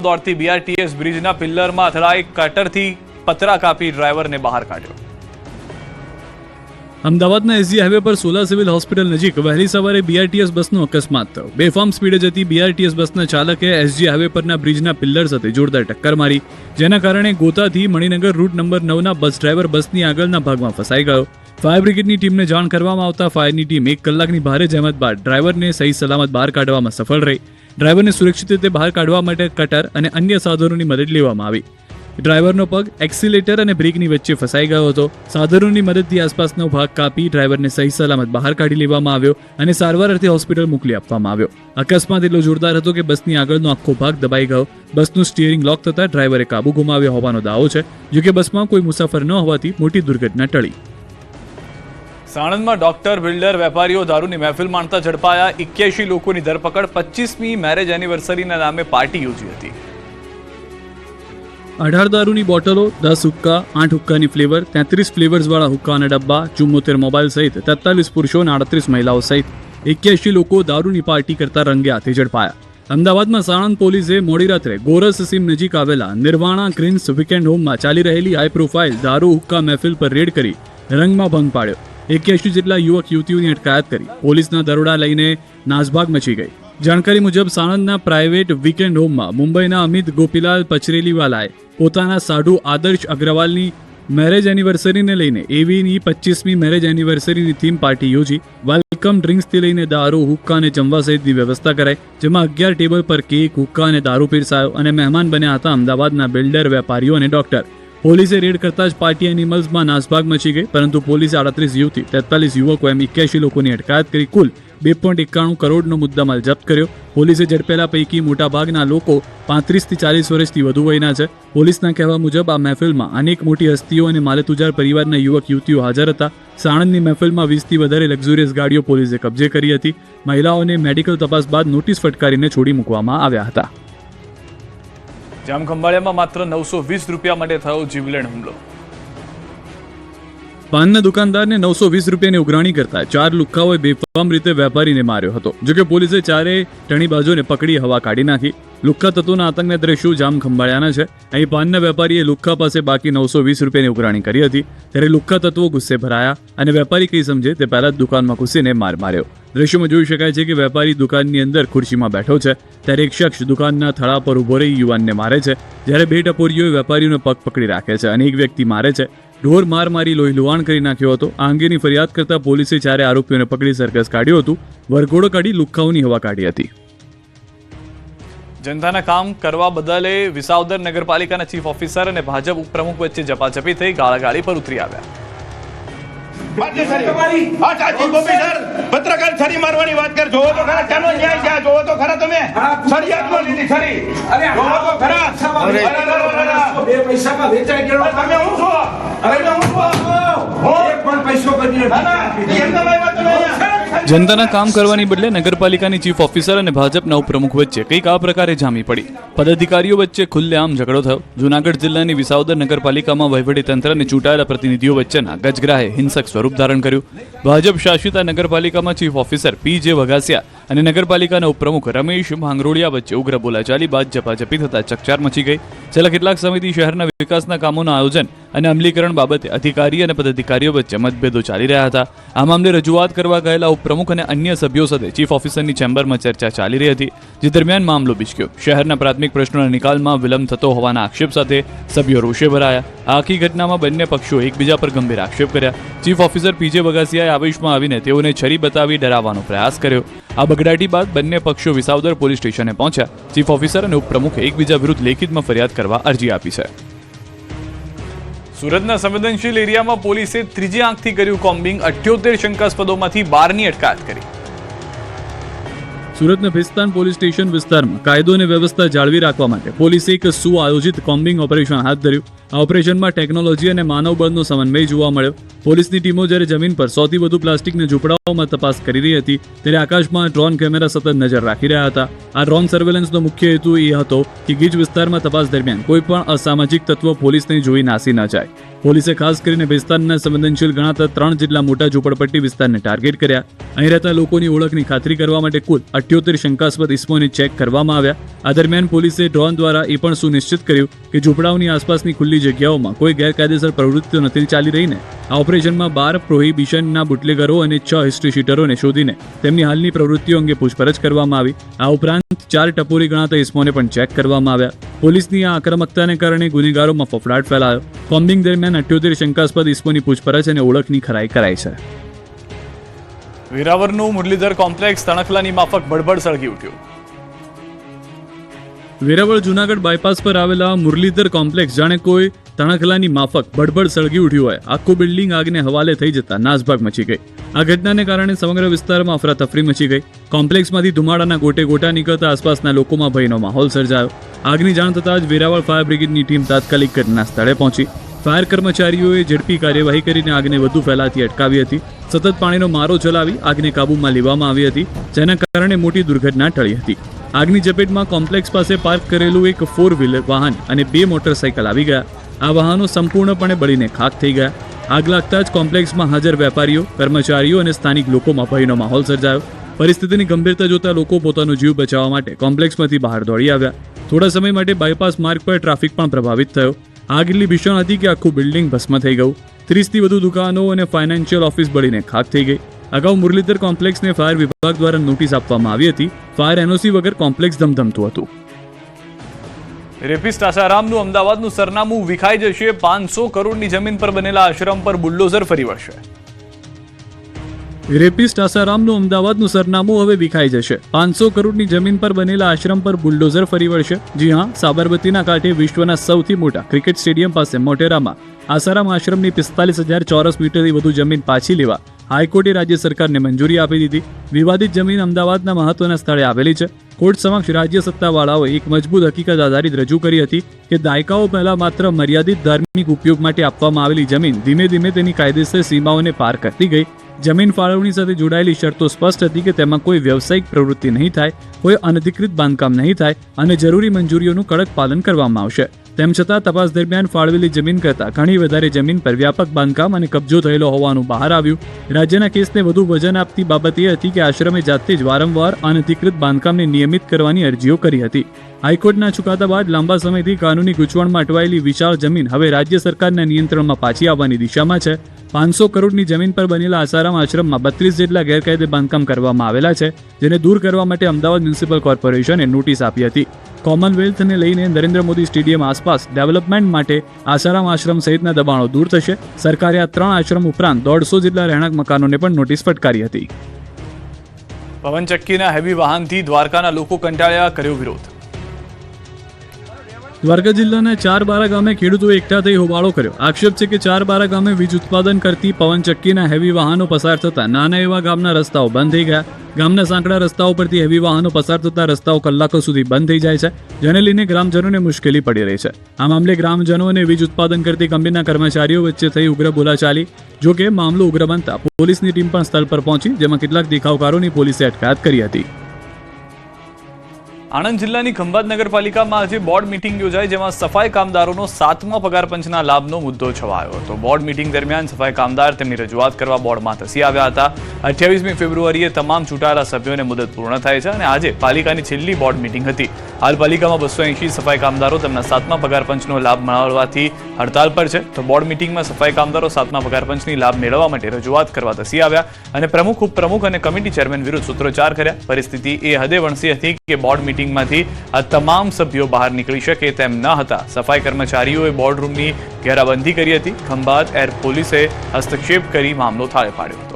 દોડતી બીઆરટીએસ બ્રિજના પિલ્લરમાં અથડાઈ કટરથી પતરા કાપી ડ્રાઈવરને બહાર કાઢ્યો। અમદાવાદના એસજી હાઈવે પર સોલા સિવિલ હોસ્પિટલ નજીક વહેલી સવારે બીઆરટીએસ બસનો અકસ્માત થયો। બેફામ સ્પીડે જતી બીઆરટીએસ બસના ચાલકે એસજી હાઈવે પરના બ્રિજના પિલ્લર સાથે જોરદાર ટક્કર મારી, જેના કારણે ગોતાથી મણિનગર રૂટ નંબર 9ના બસ ડ્રાઈવર બસની આગળના ભાગમાં ફસાઈ ગયો। ફાયર બ્રિગેડની ટીમને જાણ કરવામાં આવતા ફાયરની ટીમ 1 કલાકની ભારે જહેમત બાદ ડ્રાઈવરને સહી સલામત બહાર કાઢવામાં સફળ રહી। ડ્રાઈવરને સુરક્ષિત રીતે બહાર કાઢવા માટે કટર અને અન્ય સાધનોની મદદ લેવામાં આવી। ડ્રાઈવરનો પગ એક્સિલેટર અને બ્રેકની વચ્ચે ફસાઈ ગયો હતો। સાધનોની મદદથી આસપાસનો ભાગ કાપી ડ્રાઈવરને સહી સલામત બહાર કાઢી લેવામાં આવ્યો અને સારવાર અર્થે હોસ્પિટલ મોકલી આપવામાં આવ્યો। અકસ્માત એટલો જોરદાર હતો કે બસની આગળનો આખો ભાગ દબાઈ ગયો। બસનું સ્ટીયરિંગ લોક થતાં ડ્રાઈવરે કાબુ ગુમાવ્યો હોવાનો દાવો છે, જો કે બસમાં કોઈ મુસાફર ન હોવાથી મોટી દુર્ઘટના ટળી। સાણંદમાં ડોક્ટર, બિલ્ડર, વેપારીઓ દારૂની મહેફિલ માણતા ઝડપાયા। 81 લોકોની ધરપકડ। 25મી મેરેજ એનિવર્સરીના નામે પાર્ટી યોજી હતી। 18 દારૂની બોટલો, 10 હુક્કા, 8 હુક્કાની ફ્લેવર, 33 ફ્લેવર્સવાળા હુક્કાના ડબ્બા, 74 મોબાઈલ સહિત 43 પુરુષો અને 38 મહિલાઓ સહિત 81 લોકો દારૂની પાર્ટી કરતા રંગે હાથે ઝડપાયા। અમદાવાદમાં સાણંદ પોલીસે મોડી રાત્રે ગોરસ સીમ નજીક આવેલા નિર્વાણા ગ્રીન્સ વીકેન્ડ હોમમાં ચાલી રહેલી હાઈ પ્રોફાઇલ દારૂ હુક્કા મહેફિલ પર રેડ કરી રંગમાં ભંગ પાડ્યો। 81 જેટલા યુવક યુવતીઓની અટકાયત કરી પોલીસના દરોડા લઈને નાસભાગ મચી ગઈ। જાણકારી મુજબ સાણંદના પ્રાઇવેટ વીકેન્ડ હોમમાં મુંબઈના અમિત ગોપીલાલ પચરેલીવાલાએ પોતાના સાઢુ આદર્શ અગ્રવાલની મેરેજ એનિવર્સરીને લઈને એવીની 25મી મેરેજ એનિવર્સરીની થીમ પાર્ટી યોજી। વેલકમ ડ્રિંક્સથી લઈને દારૂ, હુક્કા અને જમવા સહિતની વ્યવસ્થા કરાઈ, જેમાં 11 ટેબલ પર કેક, હુક્કા અને દારૂ પીરસાયો અને મહેમાન બન્યા હતા અમદાવાદના બિલ્ડર, વેપારીઓ અને ડોક્ટર। પોલીસે રેડ કરતા જ પાર્ટી એનિમલ્સમાં નાસભાગ મચી ગઈ, પરંતુ પોલીસે 38 યુવતી, 43 યુવકો એમ 81 લોકોની અટકાયત કરી કુલ 2.91 કરોડનો મુદ્દામાલ જપ્ત કર્યો। પોલીસે ઝડપેલા પૈકી મોટાભાગના લોકો 35 થી 40 વર્ષથી વધુ વયના છે। પોલીસના કહેવા મુજબ આ મહેફિલમાં અનેક મોટી હસ્તીઓ અને માલેતુજાર પરિવારના યુવક યુવતીઓ હાજર હતા। સાણંદની મહેફિલમાં 20થી વધારે લક્ઝુરિયસ ગાડીઓ પોલીસે કબજે કરી હતી। મહિલાઓને મેડિકલ તપાસ બાદ નોટિસ ફટકારીને છોડી મૂકવામાં આવ્યા હતા। જામખંભાળિયામાં માત્ર 920 રૂપિયા માટે થયો જીવલેણ હુમલો। પાનના દુકાનદારને 920 રૂપિયાની ઉઘરાણી કરતા 4 લુખ્ખાઓએ બેફામ રીતે વેપારીને માર્યો હતો, જોકે પોલીસે ચારેય ટણીબાજોને પકડી હવા કાઢી નાખી। લુખ્ખા તત્વોના આતંકના દ્રશ્યો જામખંભાળિયાના છે। અહીં પાનના વેપારીએ લુખ્ખા પાસે બાકી 920 રૂપિયાની ઉઘરાણી કરી હતી, ત્યારે લુખ્ખા તત્વો ગુસ્સે ભરાયા અને વેપારી કંઈ સમજે તે પહેલા જ દુકાનમાં ઘૂસીને માર માર્યો। દ્રશ્યોમાં જોઈ શકાય છે કે વેપારી દુકાનની અંદર ખુરશીમાં બેઠો છે, ત્યારે એક શખ્સ દુકાનના થડા પર ઉભો રહી યુવાનને મારે છે, જ્યારે 2 ટપોરીઓએ વેપારીઓનો પગ પકડી રાખે છે અને એક વ્યક્તિ મારે છે। ઢોર માર મારી લોહી લુહાણ કરી નાખ્યો હતો। આ અંગેની ફરિયાદ કરતા પોલીસે 4 આરોપીઓને પકડી સરઘસ કાઢ્યું હતું, વરઘોડો કાઢી લુખ્ખાઓની હવા કાઢી હતી। જનતાના કામ કરવા બદલે વિસાવદર નગરપાલિકાના ચીફ ઓફિસર અને ભાજપ ઉપપ્રમુખ વચ્ચે ઝપાઝપી થઈ ગાળાગાળી પર ઉતરી આવ્યા। પત્રકાર છરી મારવાની વાત કર, જોવો તો ખરા કેનો ન્યાય છે, જોવો તો ખરા તમે છરી હાથમાં લીધી છરી, અરે જોવો તો ખરા બે પૈસામાં વેચાઈ ગયો તમે હું છો, અરે હું છું એક પણ પૈસો બની નથી એમ તમે વાત તમે જનતાના કામ કરવાની બદલે નગરપાલિકાની ચીફ ઓફિસર અને ભાજપના ઉપપ્રમુખ વચ્ચે કંઈક આ પ્રકારે જામી પડી। પદાધિકારીઓ વચ્ચે ખુલ્લેઆમ ઝઘડો થયો। જૂનાગઢ જિલ્લાની વિસાવદર નગરપાલિકામાં વહીવટીતંત્ર અને ચૂંટાયેલા પ્રતિનિધિઓ વચ્ચેના ગજગ્રાહે હિંસક સ્વરૂપ ધારણ કર્યું। ભાજપ શાસિત આ નગરપાલિકામાં ચીફ ઓફિસર પી.જે. વઘાસિયા અને નગરપાલિકાના ઉપપ્રમુખ રમેશ ભાંગરોળિયા વચ્ચે ઉગ્ર બોલાચાલી બાદ ઝપાઝપી થતા ચકચાર મચી ગઈ। છેલ્લા કેટલાક સમયથી શહેરના વિકાસના કામોના આયોજન અને અમલીકરણ બાબતે અધિકારી અને પદાધિકારીઓ વચ્ચે મતભેદો ચાલી રહ્યા હતા। આ મામલે રજૂઆત કરવા ગયેલા ઉપપ્રમુખ અને અન્ય સભ્યો સાથે ચીફ ઓફિસરની ચેમ્બરમાં ચર્ચા ચાલી રહી હતી, જે દરમિયાન મામલો બિચક્યો। શહેરના પ્રાથમિક પ્રશ્નોના નિકાલમાં વિલંબ થતો હોવાના આક્ષેપ સાથે સભ્યો રોષે ભરાયા। આ આખી ઘટનામાં બંને પક્ષો એકબીજા પર ગંભીર આક્ષેપ કર્યા। Chief officer પી.જે. વઘાસિયાએ આવેશમાં આવીને તેઓને છરી બતાવી ડરાવવાનો પ્રયાસ કર્યો। આ બગડાટી બાદ બંને પક્ષો વિસાવદર પોલીસ સ્ટેશને પહોંચ્યા। ચીફ ઓફિસર અને ઉપપ્રમુખે એકબીજા વિરુદ્ધ લેખિતમાં ફરિયાદ કરવા અરજી આપી છે। સુરતના સંવેદનશીલ એરિયામાં પોલીસે ત્રીજી આંખથી કર્યું કોમ્બિંગ। 78 શંકાસ્પદોમાંથી 12ની અટકાયત કરી। સુરતના ભિસ્તાન પોલીસ સ્ટેશન વિસ્તારમાં કાયદો અને વ્યવસ્થા જાળવી રાખવા માટે પોલીસે એક સુઆયોજિત કોમ્બિંગ ઓપરેશન હાથ ધર્યું। આ ઓપરેશનમાં ટેકનોલોજી અને માનવબળનો સમન્વય જોવા મળ્યો. પોલીસની ટીમો જ્યારે જમીન પર 100થી વધુ પ્લાસ્ટિકના ઝૂંપડાઓમાં તપાસ કરી રહી હતી ત્યારે આકાશમાં ડ્રોન કેમેરા સતત નજર રાખી રહ્યા હતા. આ ડ્રોન સર્વેલન્સનો મુખ્ય હેતુ એ હતો કે ગીચ વિસ્તારમાં તપાસ દરમિયાન કોઈ પણ અસામાજિક તત્વ પોલીસને જોઈ નાસી ન જાય. પોલીસે ખાસ કરીને વિસ્તારના સંવેદનશીલ ગણાતા 3 જેટલા મોટા ઝૂંપડપટ્ટી વિસ્તારને ટાર્ગેટ કર્યા. અહીં રહેતા લોકોની ઓળખની ખાતરી કરવા માટે કુલ 78 શંકાસ્પદ ઇસમોને ચેક કરવામાં આવ્યા. આ દરમિયાન પોલીસે ડ્રોન દ્વારા એ પણ સુનિશ્ચિત કર્યું કે ઝૂંપડાઓની આસપાસની ખુલ્લી જગ્યાઓમાં કોઈ ગેરકાયદેસર પ્રવૃત્તિઓ નથી ચાલી રહી ને. આ ઓપરેશનમાં 12 પ્રોહિબિશનના બુટલેગરો અને 6 હિસ્ટ્રી શીટરોને શોધીને તેમની હાલની પ્રવૃત્તિઓ અંગે પૂછપરછ કરવામાં આવી. આ ઉપરાંત 4 ટપોરી ગણાતા ઇસમોને પણ ચેક કરવામાં આવ્યા. પોલીસની આ આક્રમકતાને કારણે ગુનેગારોમાં ફફડાટ ફેલાયો. કોમ્બિંગ દરમિયાન 78 શંકાસ્પદ ઇસમોની પૂછપરછ અને ઓળખની ખરાઈ કરાઈ છે. વેરાવળનું મુરલીધર કોમ્પ્લેક્સ તણખલાની માફક બળબડ સળગી ઉઠ્યું. વેરાવળ જૂનાગઢ બાયપાસ પર આવેલા મુરલીધર કોમ્પ્લેક્સ જાણે કોઈ તણખલાની માફક બળબડ સળગી ઉઠ્યું હોય. આખું બિલ્ડિંગ આગને હવાલે થઈ જતા નાસભાગ મચી ગઈ. આ ઘટનાને કારણે સમગ્ર વિસ્તારમાં અફરાતફરી મચી ગઈ. કોમ્પ્લેક્સમાંથી ધુમાડાના ગોટે ગોટા નીકળતા આસપાસના લોકોમાં ભયનો માહોલ સર્જાયો. આગની જાણ થતાં જ વેરાવળ ફાયર બ્રિગેડની ટીમ તાત્કાલિક ઘટના સ્થળે પહોંચી. ફાયર કર્મચારીઓએ ઝડપી કાર્યવાહી કરીને આગને વધુ ફેલાતી અટકાવી હતી. સતત પાણીનો મારો ચલાવી આગને કાબૂમાં લેવામાં આવી હતી, જેના કારણે મોટી દુર્ઘટના ટળી હતી. આગની ઝપેટમાં કોમ્પ્લેક્સ પાસે પાર્ક કરેલું એક 4 વ્હીલર વાહન અને 2 મોટરસાયકલ આવી ગયા. આ વાહનો સંપૂર્ણપણે બળીને ખાખ થઈ ગયા. આગ લાગતા જ કોમ્પ્લેક્સમાં હાજર વેપારીઓ, કર્મચારીઓ અને સ્થાનિક લોકોમાં ભયનો માહોલ સર્જાયો. પરિસ્થિતિની ગંભીરતા જોતા લોકો પોતાનો જીવ બચાવવા માટે કોમ્પ્લેક્સમાંથી બહાર દોડી આવ્યા. થોડા સમય માટે બાયપાસ માર્ગ પર ટ્રાફિક પણ પ્રભાવિત થયો. આગ એટલી ભીષણ હતી કે આખું બિલ્ડિંગ ભસ્મ થઈ ગયું. 30થી વધુ દુકાનો અને ફાઇનાન્શિયલ ઓફિસ બળીને ખાખ થઈ ગઈ. અગાઉ મુરલીધર કોમ્પ્લેક્સને ફાયર વિભાગ દ્વારા નોટિસ આપવામાં આવી હતી. ફાયર એનઓસી વગર કોમ્પ્લેક્સ ધમધમતું હતું. રેપિસ્ટ આસારામનું અમદાવાદનું સરનામું વિખાઈ જશે. 500 કરોડની જમીન પર બનેલા આશ્રમ પર બુલડોઝર ફરી વળશે. રેપિસ્ટ આસારામનું અમદાવાદનું સરનામું હવે વિખાઈ જશે. 500 કરોડની જમીન પર બનેલા આશ્રમ પર બુલડોઝર ફરી વળશે. જી હા, સાબરમતીના કાંઠે વિશ્વના સૌથી મોટા ક્રિકેટ સ્ટેડિયમ પાસે મોટેરામાં આસારામ આશ્રમની 45,000 ચોરસ મીટરથી વધુ જમીન પાછી લેવા હાઈકોર્ટે રાજ્ય સરકારને મંજૂરી આપી દીધી. વિવાદિત જમીન અમદાવાદના મહત્વના સ્થળે આવેલી છે. કોર્ટ સમક્ષ રાજ્ય સત્તાવાળાઓએ એક મજબૂત હકીકત આધારિત રજૂ કરી હતી કે દાયકાઓ પહેલા માત્ર મર્યાદિત ધાર્મિક ઉપયોગ માટે આપવામાં આવેલી જમીન ધીમે ધીમે તેની કાયદેસર સીમાઓને પાર કરતી ગઈ. જમીન ફાળવણી સાથે જોડાયેલી શરતો સ્પષ્ટ હતી કે તેમાં કોઈ વ્યવસાયિક પ્રવૃત્તિ નહીં થાય, કોઈ અનધિકૃત બાંધકામ નહીં થાય અને જરૂરી મંજૂરીઓનું કડક પાલન કરવામાં આવશે. તેમ છતાં તપાસ દરમિયાન ફાળવેલી જમીન કરતાં ઘણી વધારે જમીન પર વ્યાપક બાંધકામ અને કબજો થયેલો હોવાનું બહાર આવ્યું. રાજ્યના કેસને વધુ વજન આપતી બાબત એ હતી કે આશ્રમે જાતે જ વારંવાર અનધિકૃત બાંધકામને નિયમિત કરવાની અરજીઓ કરી હતી. હાઈકોર્ટના ચુકાદા બાદ લાંબા સમયથી કાનૂની ગૂંચવણમાં અટવાયેલી વિશાળ જમીન હવે રાજ્ય સરકારના નિયંત્રણમાં પાછી આવવાની દિશામાં છે. 500 કરોડની જમીન પર બનેલા આસારામ આશ્રમમાં 32 જેટલા ગેરકાયદે બાંધકામ કરવામાં આવેલા છે, જેને દૂર કરવા માટે અમદાવાદ મ્યુનિસિપલ કોર્પોરેશને નોટિસ આપી હતી. કોમનવેલ્થને લઈને નરેન્દ્ર મોદી સ્ટેડિયમ આસપાસ ડેવલપમેન્ટ માટે આસારામ આશ્રમ સહિતના દબાણો દૂર થશે. સરકારે આ 3 આશ્રમ ઉપરાંત 150 જેટલા રહેણાંક મકાનોને પણ નોટિસ ફટકારી હતી. પવનચક્કીના હેવી વાહનથી દ્વારકાના લોકો કંટાળ્યા, કર્યો વિરોધ. દ્વારકા જિલ્લાના 4બારા ગામે ખેડૂતોએ એકઠા થઈ હોબાળો કર્યો. આક્ષેપ છે કે 4બારા ગામે વીજ ઉત્પાદન કરતી પવનચક્કીના હેવી વાહનો પસાર થતા નાના એવા ગામના રસ્તાઓ બંધ થઈ ગયા. ગામના સાંકડા રસ્તાઓ પરથી હેવી વાહનો પસાર થતા રસ્તાઓ કલાકો સુધી બંધ થઈ જાય છે, જેને લઈને ગ્રામજનોને મુશ્કેલી પડી રહી છે. આ મામલે ગ્રામજનો અને વીજ ઉત્પાદન કરતી કંપનીના કર્મચારીઓ વચ્ચે થઈ ઉગ્ર બોલાચાલી. જો કે મામલો ઉગ્ર બનતા પોલીસની ટીમ પણ સ્થળ પર પહોંચી, જેમાં કેટલાક દેખાવકારોની પોલીસે અટકાયત કરી હતી. આણંદ જિલ્લાની ખંભાત નગરપાલિકામાં આજે બોર્ડ મીટિંગ યોજાઈ, જેમાં સફાઈ કામદારોનો 7મા પગાર પંચના લાભનો મુદ્દો છવાયો હતો. બોર્ડ મીટિંગ દરમિયાન સફાઈ કામદાર તેમની રજૂઆત કરવા બોર્ડમાં ધસી આવ્યા હતા. 28મી ફેબ્રુઆરીએ તમામ ચૂંટાયેલા સભ્યોને મુદત પૂર્ણ થાય છે અને આજે પાલિકાની છેલ્લી બોર્ડ મીટિંગ હતી. હાલ પાલિકામાં 280 સફાઈ કામદારો તેમના 7મા પગાર પંચનો લાભ મળવાથી હડતાલ પર છે. તો બોર્ડ મીટિંગમાં સફાઈ કામદારો 7મા પગાર પંચની લાભ મેળવવા માટે રજૂઆત કરવા ધસી આવ્યા અને પ્રમુખ, ઉપપ્રમુખ અને કમિટી ચેરમેન વિરુદ્ધ સૂત્રોચ્ચાર કર્યા. પરિસ્થિતિ એ હદે વણસી હતી કે બોર્ડ મીટિંગમાંથી આ તમામ સભ્યો બહાર નીકળી શકે તેમ ન હતા. સફાઈ કર્મચારીઓએ બોર્ડ રૂમની ઘેરાબંધી કરી હતી. ખંભાત એર પોલીસે હસ્તક્ષેપ કરી મામલો થાળે પાડ્યો.